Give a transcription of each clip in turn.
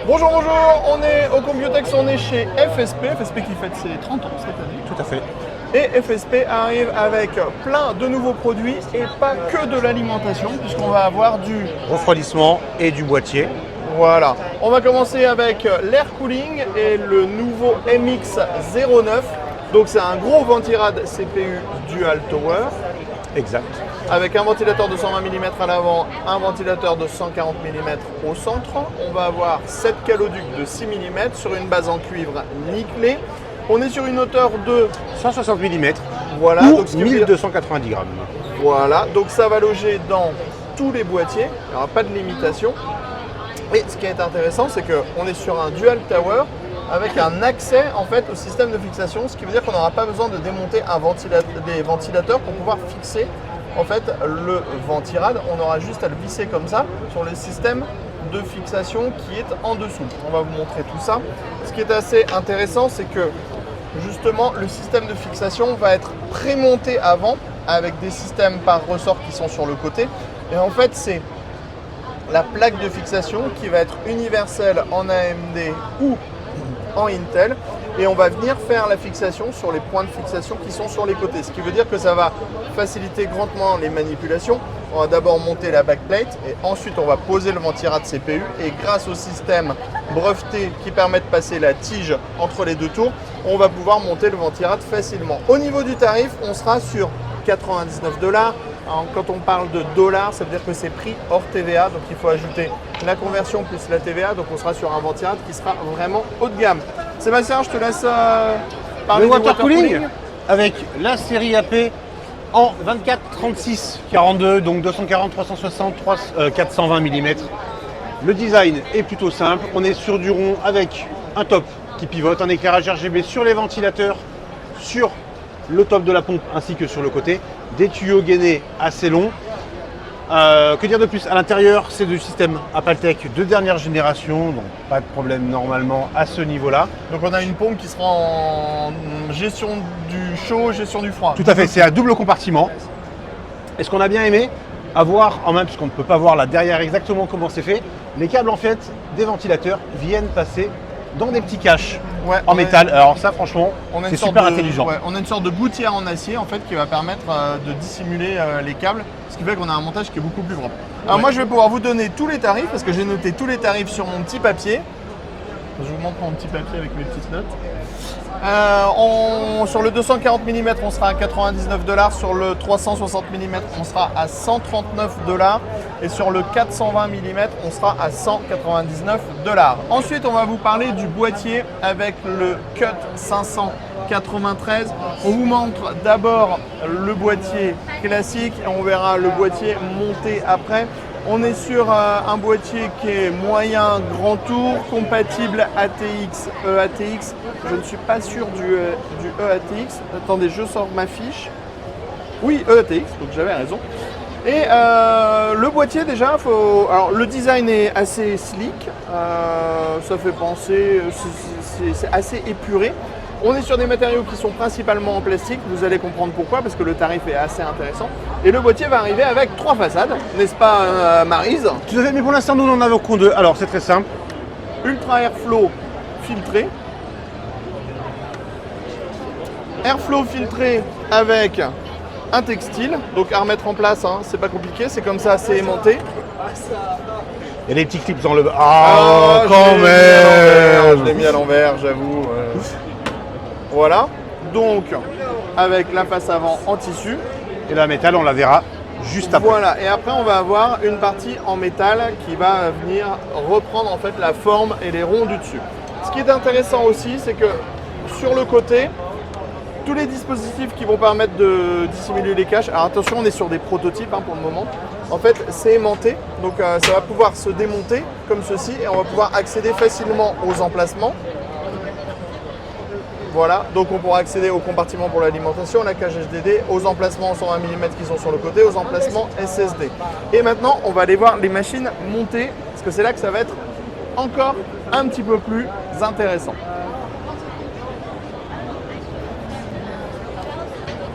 Bonjour, bonjour, on est au Computex, on est chez FSP qui fête ses 30 ans cette année. Tout à fait. Et FSP arrive avec plein de nouveaux produits et pas que de l'alimentation, puisqu'on va avoir du... Refroidissement et du boîtier. Voilà. On va commencer avec l'air cooling et le nouveau MX09. Donc c'est un gros ventirad CPU Dual Tower. Exact. Avec un ventilateur de 120 mm à l'avant, un ventilateur de 140 mm au centre. On va avoir 7 caloducs de 6 mm sur une base en cuivre nickelée. On est sur une hauteur de 160 mm. voilà, Ou donc ce qui veut dire- 1290 grammes. Voilà, donc ça va loger dans tous les boîtiers, il n'y aura pas de limitation. Et ce qui est intéressant, c'est qu'on est sur un dual tower avec un accès en fait au système de fixation, ce qui veut dire qu'on n'aura pas besoin de démonter des ventilateurs pour pouvoir fixer en fait le ventirad. On aura juste à le visser comme ça sur le système de fixation qui est en dessous. On va vous montrer tout ça. Ce qui est assez intéressant, c'est que justement le système de fixation va être prémonté avant avec des systèmes par ressort qui sont sur le côté. Et en fait, c'est la plaque de fixation qui va être universelle en AMD ou en Intel, et on va venir faire la fixation sur les points de fixation qui sont sur les côtés, ce qui veut dire que ça va faciliter grandement les manipulations. On va d'abord monter la backplate et ensuite on va poser le ventirad CPU, et grâce au système breveté qui permet de passer la tige entre les deux tours, on va pouvoir monter le ventirad facilement. Au niveau du tarif, on sera sur 99 $. Quand on parle de dollars, ça veut dire que c'est prix hors TVA, donc il faut ajouter la conversion plus la TVA, donc on sera sur un ventirad qui sera vraiment haut de gamme. Sébastien, je te laisse parler Le du water cooling avec la série AP en 24, 36, 42, donc 240, 360, 420 mm. Le design est plutôt simple. On est sur du rond avec un top qui pivote, un éclairage RGB sur les ventilateurs, sur le top de la pompe ainsi que sur le côté, des tuyaux gainés assez longs. Que dire de plus? À l'intérieur, c'est du système Appaltec de dernière génération, donc pas de problème normalement à ce niveau-là. Donc on a une pompe qui sera en gestion du chaud, gestion du froid. Tout à fait, c'est à double compartiment. Et ce qu'on a bien aimé, avoir en main, puisqu'on ne peut pas voir là derrière exactement comment c'est fait, les câbles en fait des ventilateurs viennent passer dans des petits caches Ouais, en métal. Alors ça franchement, on a c'est une sorte super de- intelligent. ouais, on a une sorte de gouttière en acier en fait qui va permettre de dissimuler les câbles, ce qui fait qu'on a un montage qui est beaucoup plus propre. Alors moi je vais pouvoir vous donner tous les tarifs parce que j'ai noté tous les tarifs sur mon petit papier. Je vous montre mon petit papier avec mes petites notes. Sur le 240 mm, on sera à 99 $. Sur le 360 mm, on sera à 139 $. Et sur le 420 mm, on sera à 199 $. Ensuite, on va vous parler du boîtier avec le Cut 593. On vous montre d'abord le boîtier classique et on verra le boîtier monté après. On est sur un boîtier qui est moyen grand tour, compatible ATX, EATX. Je ne suis pas sûr du EATX. Attendez, je sors ma fiche. Oui, EATX, donc j'avais raison. Et le boîtier déjà, alors le design est assez slick, ça fait penser, c'est assez épuré. On est sur des matériaux qui sont principalement en plastique, vous allez comprendre pourquoi, parce que le tarif est assez intéressant. Et le boîtier va arriver avec 3 façades, n'est-ce pas Maryse? Tout à fait, mais pour l'instant nous n'en avons qu'un deux. Alors c'est très simple. Ultra Airflow filtré. Airflow filtré avec un textile, donc à remettre en place, hein, c'est pas compliqué, c'est comme ça, c'est aimanté. Il y a des petits clips dans le bas. Ah, je quand l'ai mis à l'envers, même. je l'ai mis à l'envers, j'avoue. Voilà, donc avec la face avant en tissu. Et la métal, on la verra juste après. Voilà, et après on va avoir une partie en métal qui va venir reprendre en fait la forme et les ronds du dessus. Ce qui est intéressant aussi, c'est que sur le côté, tous les dispositifs qui vont permettre de dissimuler les caches. Alors attention, on est sur des prototypes hein, pour le moment. En fait, c'est aimanté, donc ça va pouvoir se démonter comme ceci et on va pouvoir accéder facilement aux emplacements. Voilà, donc on pourra accéder au compartiment pour l'alimentation, la cage HDD, aux emplacements 120 mm qui sont sur le côté, aux emplacements SSD. Et maintenant, on va aller voir les machines montées, parce que c'est là que ça va être encore un petit peu plus intéressant.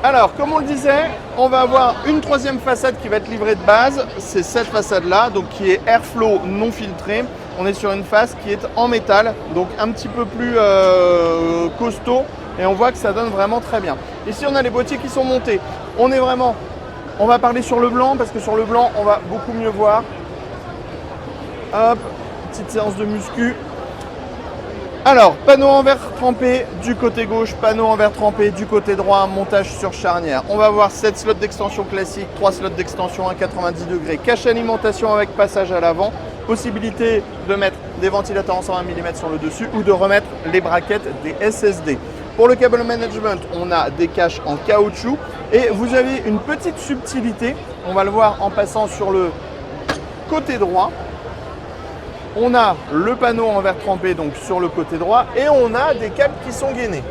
Alors, comme on le disait, on va avoir une troisième façade qui va être livrée de base. C'est cette façade-là, donc qui est Airflow non filtré, on est sur une face qui est en métal, donc un petit peu plus costaud, et on voit que ça donne vraiment très bien. Ici, on a les boîtiers qui sont montés. On va parler sur le blanc, parce que sur le blanc, on va beaucoup mieux voir. Hop, petite séance de muscu. Alors, panneau en verre trempé du côté gauche, panneau en verre trempé du côté droit, montage sur charnière. On va avoir 7 slots d'extension classique, 3 slots d'extension à 90 degrés, cache alimentation avec passage à l'avant, possibilité de mettre des ventilateurs en 120 mm sur le dessus ou de remettre les braquettes des SSD. Pour le cable management, on a des caches en caoutchouc et vous avez une petite subtilité, on va le voir en passant sur le côté droit. On a le panneau en verre trempé donc sur le côté droit et on a des câbles qui sont gainés.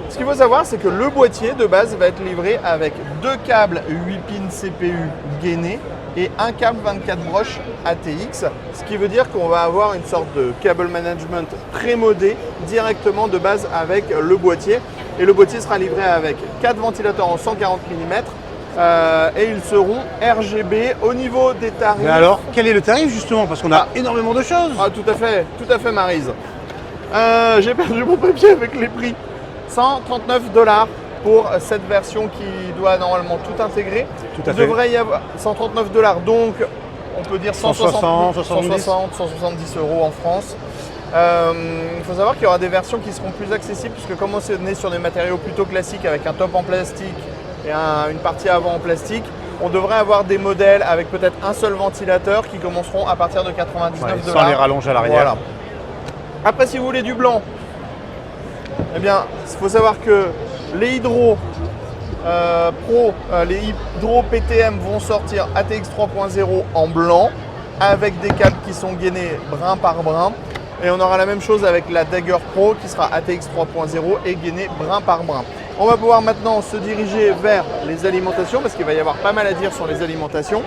Ce qu'il faut savoir, c'est que le boîtier de base va être livré avec 2 câbles 8 pins CPU gainés et un câble 24 broches ATX, ce qui veut dire qu'on va avoir une sorte de cable management pré-modé directement de base avec le boîtier. Et le boîtier sera livré avec 4 ventilateurs en 140 mm et ils seront RGB. Au niveau des tarifs. Mais alors, quel est le tarif justement? Parce qu'on a énormément de choses. Ah, tout à fait Maryse. J'ai perdu mon papier avec les prix. 139 $ pour cette version qui doit normalement tout intégrer. Tout à fait. Il devrait y avoir 139 $, donc on peut dire 160, 170 170 € en France. Il faut savoir qu'il y aura des versions qui seront plus accessibles puisque comme on est sur des matériaux plutôt classiques avec un top en plastique et une partie avant en plastique, on devrait avoir des modèles avec peut-être un seul ventilateur qui commenceront à partir de 99 $. Sans les rallonges à l'arrière. Voilà. Après, si vous voulez du blanc, eh bien, il faut savoir que les Hydro Pro, les Hydro PTM vont sortir ATX 3.0 en blanc avec des câbles qui sont gainés brin par brin. Et on aura la même chose avec la Dagger Pro qui sera ATX 3.0 et gainée brin par brin. On va pouvoir maintenant se diriger vers les alimentations parce qu'il va y avoir pas mal à dire sur les alimentations.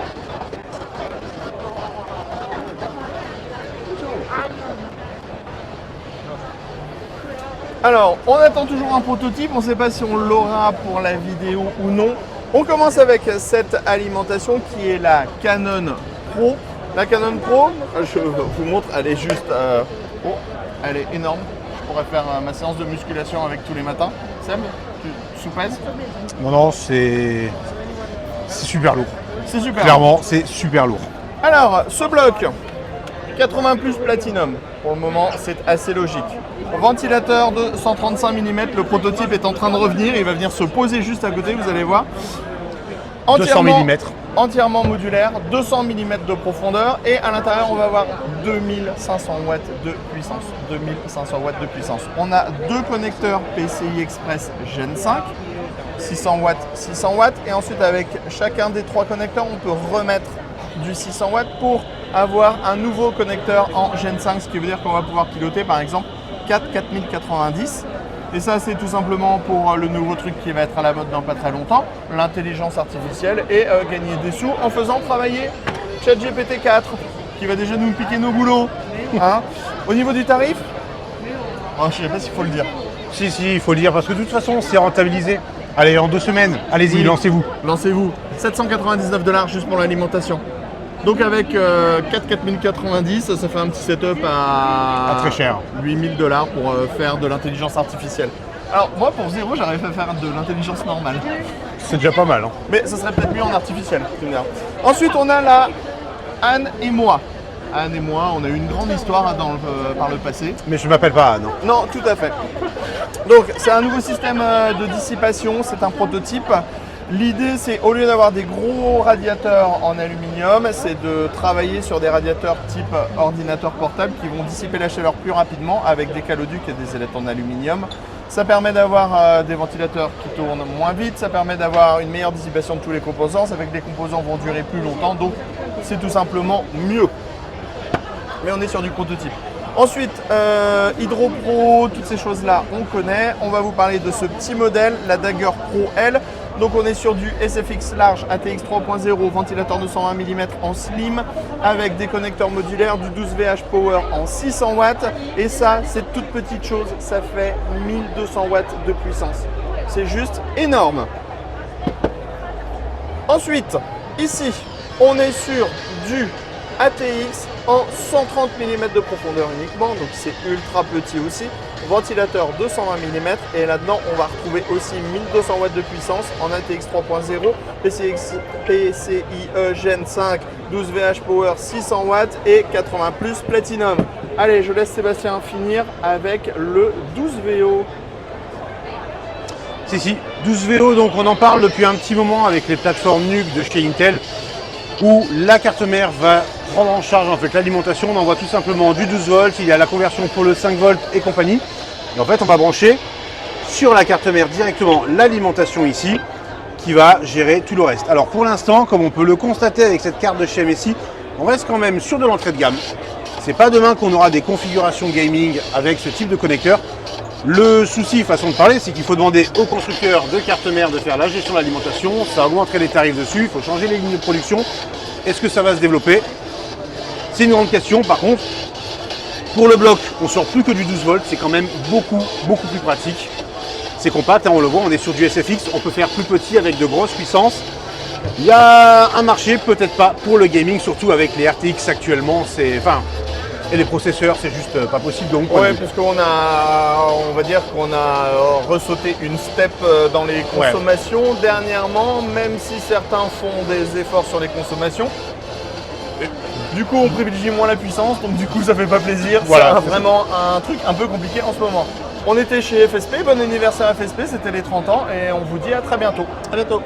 Alors, on attend toujours un prototype, on ne sait pas si on l'aura pour la vidéo ou non. On commence avec cette alimentation qui est la Canon Pro. La Canon Pro, je vous montre, elle est juste... elle est énorme. Je pourrais faire ma séance de musculation avec tous les matins. Seb, tu soupèses? Non, c'est super lourd. C'est super. Clairement, c'est super lourd. Alors, ce bloc, 80 plus Platinum. Pour le moment, c'est assez logique. Ventilateur de 135 mm, le prototype est en train de revenir. Il va venir se poser juste à côté, vous allez voir. 200 mm. Entièrement modulaire, 200 mm de profondeur et à l'intérieur on va avoir 2500 watts de puissance. 2500 watts de puissance. On a 2 connecteurs PCI Express Gen 5, 600 watts et ensuite avec chacun des 3 connecteurs on peut remettre du 600 watts pour avoir un nouveau connecteur en Gen 5, ce qui veut dire qu'on va pouvoir piloter par exemple 4090. Et ça, c'est tout simplement pour le nouveau truc qui va être à la mode dans pas très longtemps, l'intelligence artificielle et gagner des sous en faisant travailler ChatGPT 4 qui va déjà nous piquer nos boulots. Hein. Au niveau du tarif, je ne sais pas s'il faut le dire. Si, il faut le dire parce que de toute façon, c'est rentabilisé. Allez, en 2 semaines, allez-y, oui. Lancez-vous. Lancez-vous. 799 $ juste pour l'alimentation. Donc avec 4090, ça fait un petit setup à très cher. 8000 $ pour faire de l'intelligence artificielle. Alors moi pour 0, j'arrive à faire de l'intelligence normale. C'est déjà pas mal. Hein. Mais ça serait peut-être mieux en artificiel. Ensuite on a la Anne et moi. Anne et moi, on a eu une grande histoire par le passé. Mais je ne m'appelle pas Anne. Non, tout à fait. Donc c'est un nouveau système de dissipation, c'est un prototype. L'idée, c'est au lieu d'avoir des gros radiateurs en aluminium, c'est de travailler sur des radiateurs type ordinateur portable qui vont dissiper la chaleur plus rapidement avec des caloducs et des ailettes en aluminium. Ça permet d'avoir des ventilateurs qui tournent moins vite, ça permet d'avoir une meilleure dissipation de tous les composants, ça fait que les composants vont durer plus longtemps, donc c'est tout simplement mieux. Mais on est sur du prototype. Ensuite, Hydro Pro, toutes ces choses-là, on connaît. On va vous parler de ce petit modèle, la Dagger Pro L. Donc on est sur du SFX large ATX 3.0, ventilateur de 120 mm en slim, avec des connecteurs modulaires, du 12 VH Power en 600 watts. Et ça, c'est toute petite chose, ça fait 1200 watts de puissance. C'est juste énorme. Ensuite, ici, on est sur du ATX en 130 mm de profondeur uniquement, donc c'est ultra petit aussi. Ventilateur 220 mm et là-dedans on va retrouver aussi 1200 watts de puissance en ATX 3.0, PCIe Gen 5, 12 VH Power 600 watts et 80 plus Platinum. Allez, je laisse Sébastien finir avec le 12 VO. Si, 12 VO, donc on en parle depuis un petit moment avec les plateformes NUC de chez Intel, où la carte mère va prendre en charge en fait l'alimentation. On envoie tout simplement du 12 volts, il y a la conversion pour le 5 volts et compagnie. Et en fait, on va brancher sur la carte mère directement l'alimentation ici, qui va gérer tout le reste. Alors pour l'instant, comme on peut le constater avec cette carte de chez MSI, on reste quand même sur de l'entrée de gamme. C'est pas demain qu'on aura des configurations gaming avec ce type de connecteur. Le souci, façon de parler, c'est qu'il faut demander aux constructeurs de cartes mères de faire la gestion de l'alimentation, ça augmenterait les tarifs dessus, il faut changer les lignes de production. Est-ce que ça va se développer? C'est une grande question. Par contre, pour le bloc, on sort plus que du 12 volts, c'est quand même beaucoup plus pratique. C'est compact, hein, on le voit, on est sur du SFX, on peut faire plus petit avec de grosses puissances. Il y a un marché, peut-être pas pour le gaming, surtout avec les RTX actuellement, et les processeurs, c'est juste pas possible. Donc, ouais, puisqu'on a, on va dire qu'on a ressauté une step dans les consommations dernièrement, même si certains font des efforts sur les consommations. Du coup, on privilégie moins la puissance, donc du coup, ça fait pas plaisir. Voilà, c'est vraiment un truc un peu compliqué en ce moment. On était chez FSP, bon anniversaire FSP, c'était les 30 ans, et on vous dit à très bientôt. À bientôt.